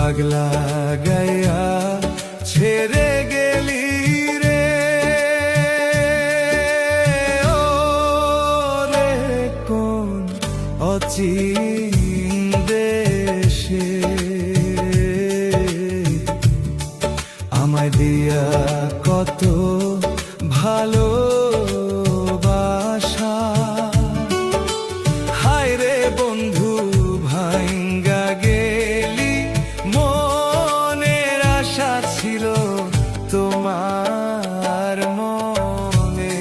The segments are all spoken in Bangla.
দাগ লাগাইয়া ছেড়ে গেলি রে, ও রে কোন অচিন দেশে আমায় দিয়া কত ভালোবাসা। হায় রে বন্ধু ভাইঙ্গা গেলি, মনের আশা ছিল তোমার মনে,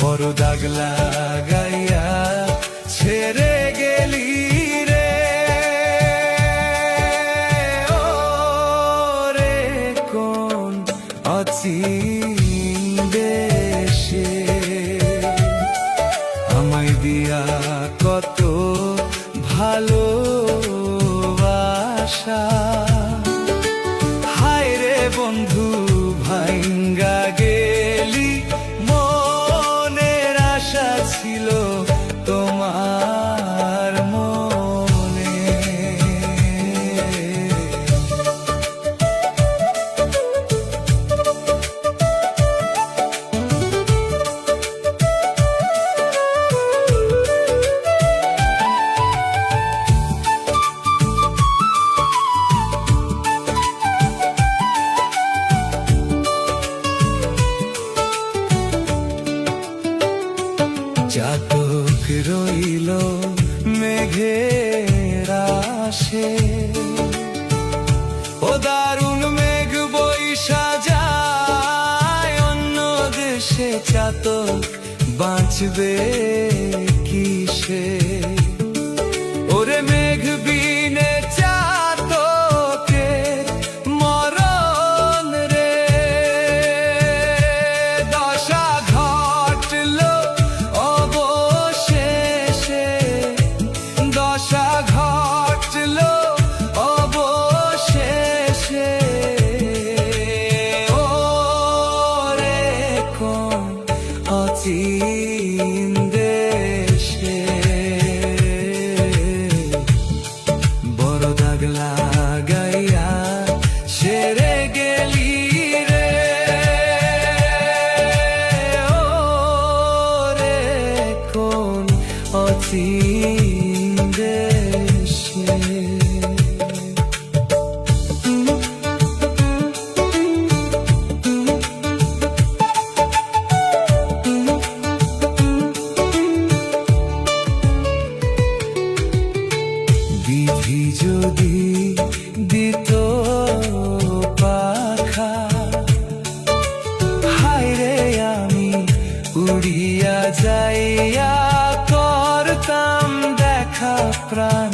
বড় দাগ লাগাইয়া ছেড়ে গেলি রে, ও রে কোন অচিন দেশে আমায় দিয়া কত ভালোবাসা। হায় রে বন্ধু ভাইঙ্গা গেলি, মনের আশা ছিল তোমার মনে। চাতক রইল মেঘের আশে, ও দারুণ মেঘ বইসা যায় অন্য দেশে, চাতক বাঁচবে কিসে? ওরে মেঘ বিনে চাতকে মরণ রে, দশা ঘটল অবশেষে, দশা ঘটল অবশেষে, ও রে কোন অচিন দেশে বড় দাগ লাগাইয়া ছেড়ে গেলি রে, ও রে কোন অচিন দেশে। বিধি যদি দিত পাখা, হায় রে আমি উড়িয়া যাইয়া করতাম দেখা প্রাণ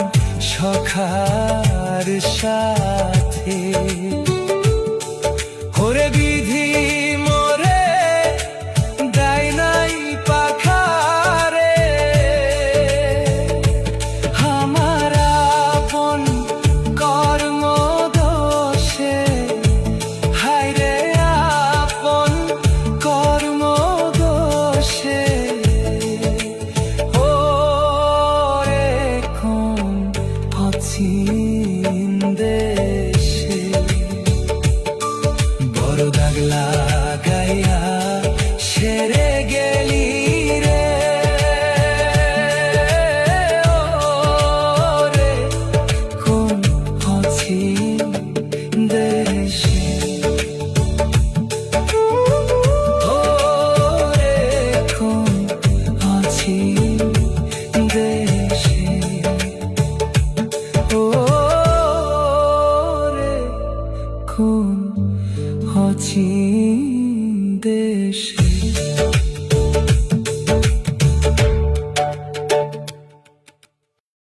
সখার সাথে। ওরে বিধি মোরে দেয় নাই পাখা রে, আমার আপন কর্ম দোষে, হায় রে আপন কর্ম দোষে, ও রে কোন অচিন দেশে বড় দাগ লাগাইয়া ছেড়ে গেলি রে, ও রে কোন অচিন দেশে, ও রে কোন অচিন দেশে, ও রে কোন অচিন দেশে।